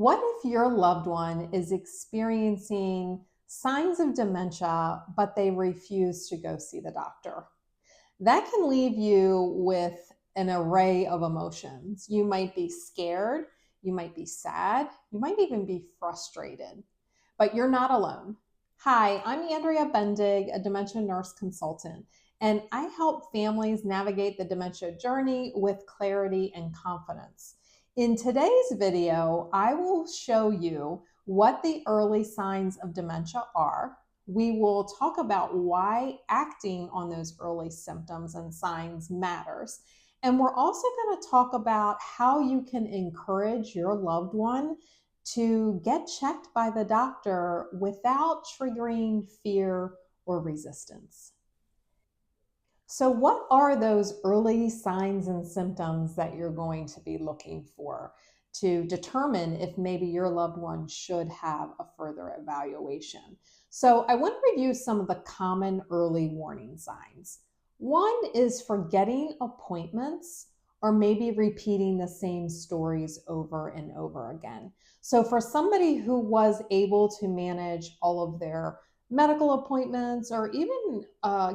What if your loved one is experiencing signs of dementia, but they refuse to go see the doctor? That can leave you with an array of emotions. You might be scared, you might be sad, you might even be frustrated, but you're not alone. Hi, I'm Andrea Bendig, a dementia nurse consultant, and I help families navigate the dementia journey with clarity and confidence. In today's video, I will show you what the early signs of dementia are. We will talk about why acting on those early symptoms and signs matters. And we're also going to talk about how you can encourage your loved one to get checked by the doctor without triggering fear or resistance. So, what are those early signs and symptoms that you're going to be looking for to determine if maybe your loved one should have a further evaluation? So, I want to review some of the common early warning signs. One is forgetting appointments or maybe repeating the same stories over and over again. So, for somebody who was able to manage all of their medical appointments or even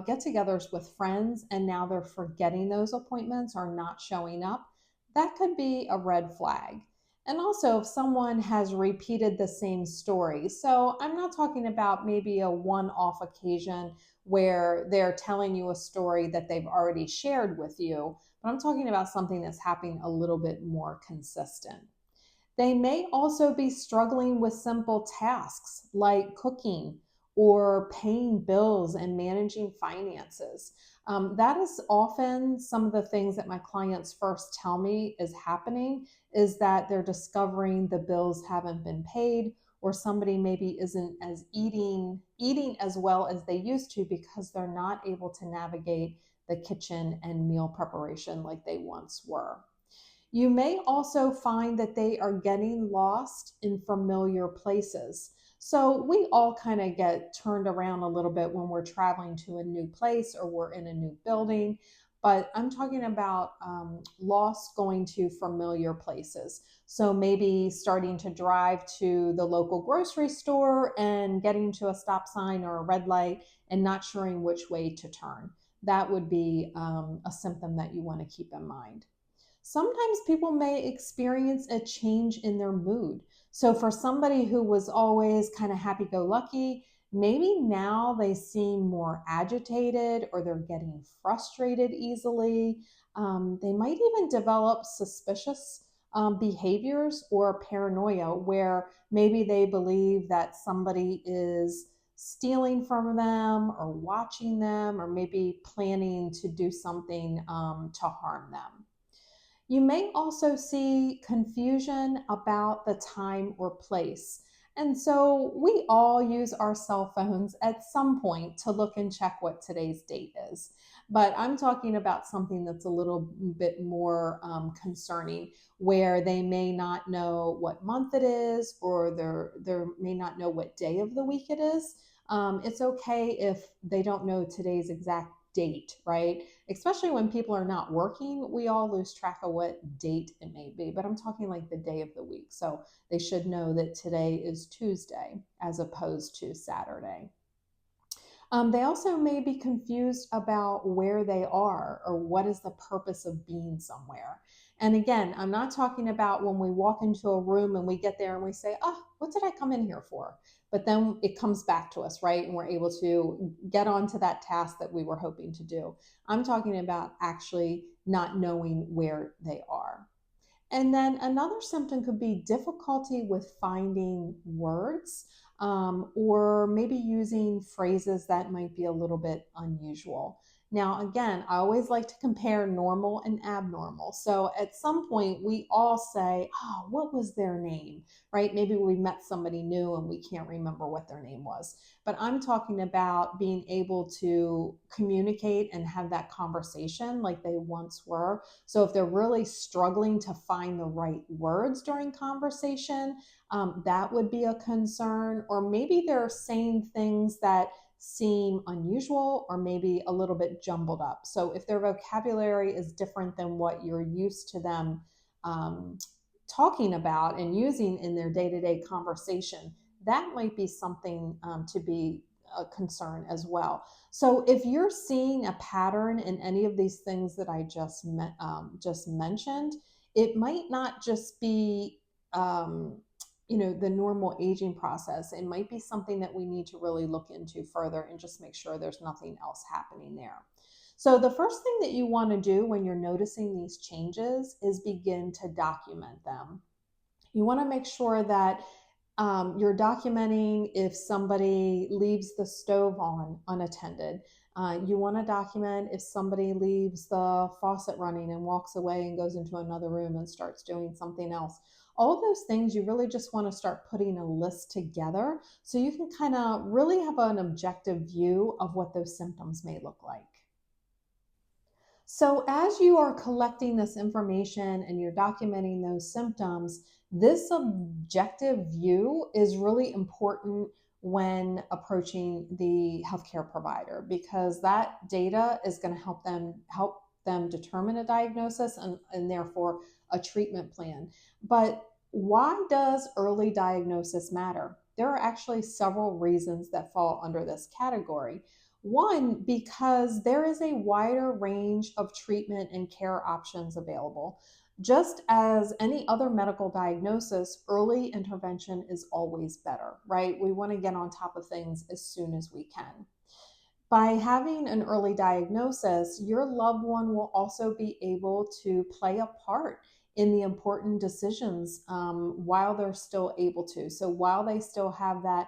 get togethers with friends, and now they're forgetting those appointments or not showing up, that could be a red flag. And also, if someone has repeated the same story, so I'm not talking about maybe a one off occasion where they're telling you a story that they've already shared with you, but I'm talking about something that's happening a little bit more consistent. They may also be struggling with simple tasks like cooking or paying bills and managing finances. That is often some of the things that my clients first tell me is happening, is that they're discovering the bills haven't been paid, or somebody maybe isn't as eating as well as they used to because they're not able to navigate the kitchen and meal preparation like they once were. You may also find that they are getting lost in familiar places. So we all kind of get turned around a little bit when we're traveling to a new place or we're in a new building. But I'm talking about lost going to familiar places. So maybe starting to drive to the local grocery store and getting to a stop sign or a red light and not sure which way to turn. That would be a symptom that you want to keep in mind. Sometimes people may experience a change in their mood. So, for somebody who was always kind of happy go lucky, maybe now they seem more agitated or they're getting frustrated easily. They might even develop suspicious behaviors or paranoia where maybe they believe that somebody is stealing from them or watching them or maybe planning to do something to harm them. You may also see confusion about the time or place. And so we all use our cell phones at some point to look and check what today's date is. But I'm talking about something that's a little bit more concerning, where they may not know what month it is, or they may not know what day of the week it is. It's okay if they don't know today's exact date, right? Especially when people are not working, we all lose track of what date it may be. But I'm talking like the day of the week. So they should know that today is Tuesday as opposed to Saturday. They also may be confused about where they are or what is the purpose of being somewhere. And again, I'm not talking about when we walk into a room and we get there and we say, oh, what did I come in here for? But then it comes back to us, right? And we're able to get onto that task that we were hoping to do. I'm talking about actually not knowing where they are. And then another symptom could be difficulty with finding words, or maybe using phrases that might be a little bit unusual. Now, again, I always like to compare normal and abnormal. So at some point, we all say, oh, what was their name, right? Maybe we met somebody new and we can't remember what their name was. But I'm talking about being able to communicate and have that conversation like they once were. So if they're really struggling to find the right words during conversation, that would be a concern. Or maybe they're saying things that seem unusual or maybe a little bit jumbled up. So if their vocabulary is different than what you're used to them talking about and using in their day-to-day conversation, that might be something to be a concern as well. So if you're seeing a pattern in any of these things that I just mentioned, it might not just be the normal aging process. It might be something that we need to really look into further and just make sure there's nothing else happening there. So the first thing that you want to do when you're noticing these changes is begin to document them. You want to make sure that you're documenting if somebody leaves the stove on unattended. You want to document if somebody leaves the faucet running and walks away and goes into another room and starts doing something else. All of those things, you really just want to start putting a list together so you can kind of really have an objective view of what those symptoms may look like. So, as you are collecting this information and you're documenting those symptoms, this objective view is really important when approaching the healthcare provider, because that data is going to help them determine a diagnosis and therefore a treatment plan. But why does early diagnosis matter? There are actually several reasons that fall under this category. One, because there is a wider range of treatment and care options available. Just as any other medical diagnosis, early intervention is always better, right? We want to get on top of things as soon as we can. By having an early diagnosis, your loved one will also be able to play a part in the important decisions while they're still able to. So while they still have that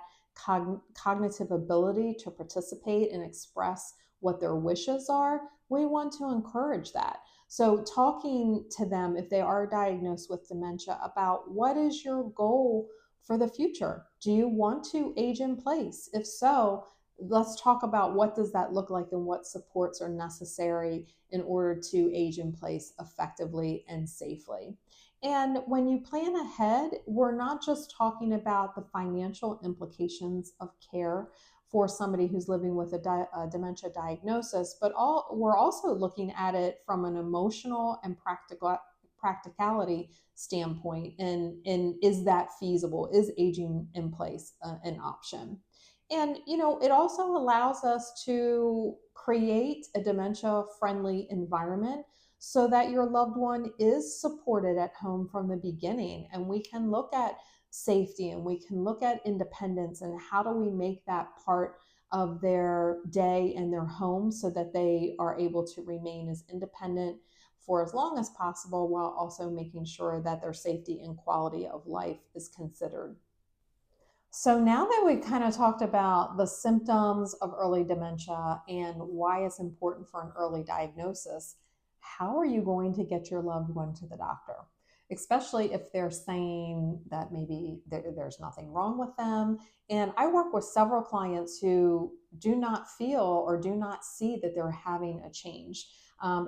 cognitive ability to participate and express what their wishes are, we want to encourage that. So, talking to them if they are diagnosed with dementia about what is your goal for the future? Do you want to age in place? If so, let's talk about what does that look like and what supports are necessary in order to age in place effectively and safely. And when you plan ahead, we're not just talking about the financial implications of care for somebody who's living with a dementia diagnosis, but we're also looking at it from an emotional and practicality standpoint. And is that feasible? Is aging in place an option? And, it also allows us to create a dementia friendly environment so that your loved one is supported at home from the beginning. And we can look at safety and we can look at independence and how do we make that part of their day and their home so that they are able to remain as independent for as long as possible while also making sure that their safety and quality of life is considered. So now that we've kind of talked about the symptoms of early dementia and why it's important for an early diagnosis, how are you going to get your loved one to the doctor? Especially if they're saying that maybe there's nothing wrong with them. And I work with several clients who do not feel or do not see that they're having a change.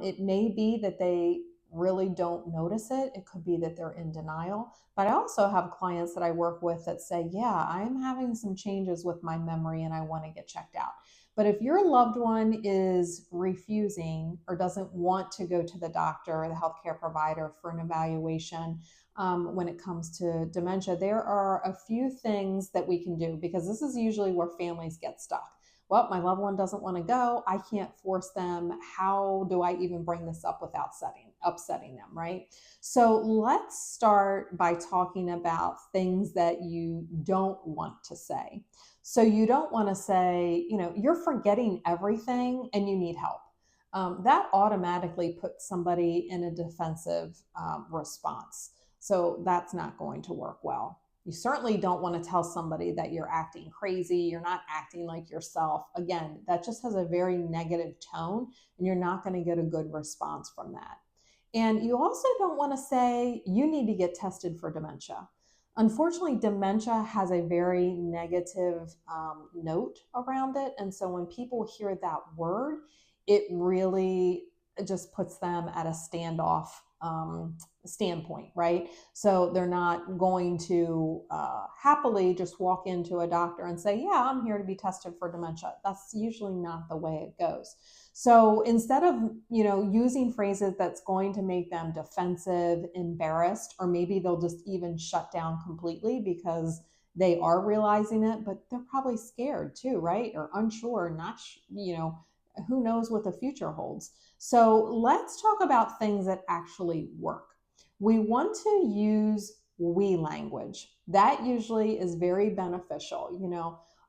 It may be that they really don't notice it. It could be that they're in denial. But I also have clients that I work with that say, yeah, I'm having some changes with my memory and I want to get checked out. But if your loved one is refusing or doesn't want to go to the doctor or the healthcare provider for an evaluation when it comes to dementia, there are a few things that we can do because this is usually where families get stuck. Well, my loved one doesn't want to go. I can't force them. How do I even bring this up without upsetting them, right? So let's start by talking about things that you don't want to say. So you don't want to say, you're forgetting everything and you need help. That automatically puts somebody in a defensive response. So that's not going to work well. You certainly don't want to tell somebody that you're acting crazy, you're not acting like yourself. Again, that just has a very negative tone, and you're not going to get a good response from that. And you also don't want to say you need to get tested for dementia. Unfortunately, dementia has a very negative note around it. And so when people hear that word, it really just puts them at a standoff standpoint, right? So they're not going to happily just walk into a doctor and say, yeah, I'm here to be tested for dementia. That's usually not the way it goes. So instead of, using phrases that's going to make them defensive, embarrassed, or maybe they'll just even shut down completely because they are realizing it, but they're probably scared too, right? Or unsure, not, who knows what the future holds. So let's talk about things that actually work. We want to use we language. That usually is very beneficial.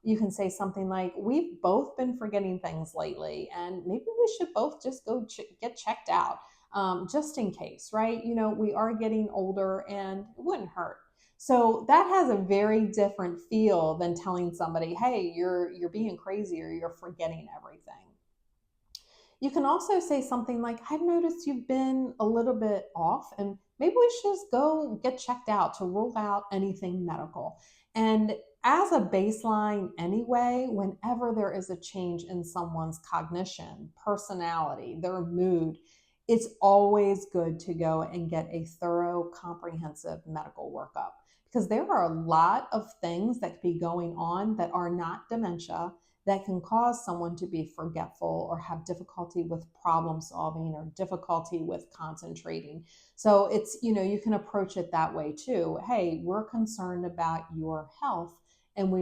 You can say something like, we've both been forgetting things lately, and maybe we should both just go get checked out, just in case, right? We are getting older and it wouldn't hurt. So that has a very different feel than telling somebody, hey, you're being crazy or you're forgetting everything. You can also say something like, I've noticed you've been a little bit off, and maybe we should just go get checked out to rule out anything medical. And as a baseline, anyway, whenever there is a change in someone's cognition, personality, their mood, it's always good to go and get a thorough, comprehensive medical workup, because there are a lot of things that could be going on that are not dementia that can cause someone to be forgetful or have difficulty with problem solving or difficulty with concentrating. So you can approach it that way too. Hey, we're concerned about your health, and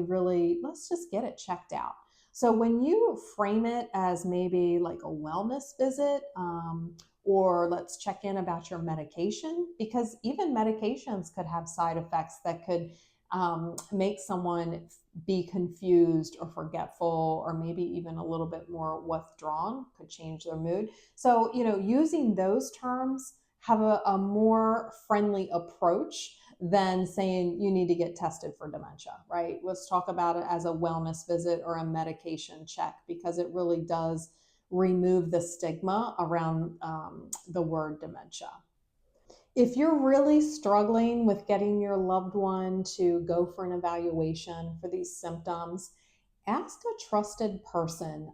let's just get it checked out. So when you frame it as maybe like a wellness visit, or let's check in about your medication, because even medications could have side effects that could make someone be confused or forgetful, or maybe even a little bit more withdrawn, could change their mood. So, using those terms have a more friendly approach than saying you need to get tested for dementia, right? Let's talk about it as a wellness visit or a medication check, because it really does remove the stigma around the word dementia. If you're really struggling with getting your loved one to go for an evaluation for these symptoms, ask a trusted person.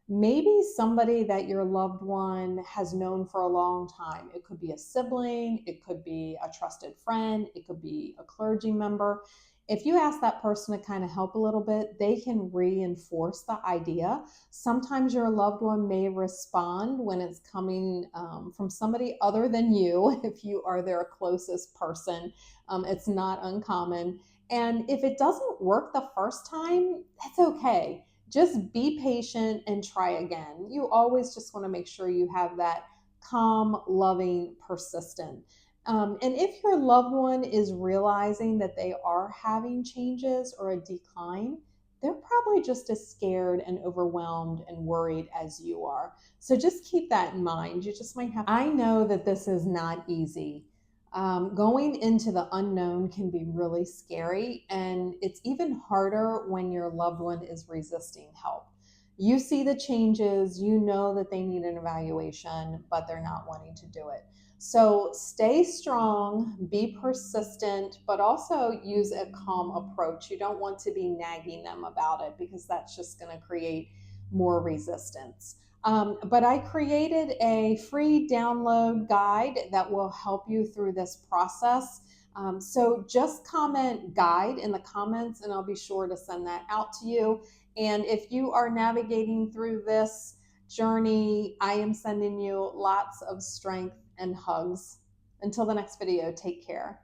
Maybe somebody that your loved one has known for a long time. It could be a sibling, it could be a trusted friend, it could be a clergy member. If you ask that person to kind of help a little bit, they can reinforce the idea. Sometimes your loved one may respond when it's coming from somebody other than you, if you are their closest person. It's not uncommon. And if it doesn't work the first time, that's okay. Just be patient and try again. You always just want to make sure you have that calm, loving, persistent. And if your loved one is realizing that they are having changes or a decline, they're probably just as scared and overwhelmed and worried as you are. So just keep that in mind. You just might have. I know that this is not easy. Going into the unknown can be really scary, and it's even harder when your loved one is resisting help. You see the changes, you know that they need an evaluation, but they're not wanting to do it. So stay strong, be persistent, but also use a calm approach. You don't want to be nagging them about it, because that's just going to create more resistance. But I created a free download guide that will help you through this process. So just comment guide in the comments, and I'll be sure to send that out to you. And if you are navigating through this journey, I am sending you lots of strength and hugs. Until the next video, take care.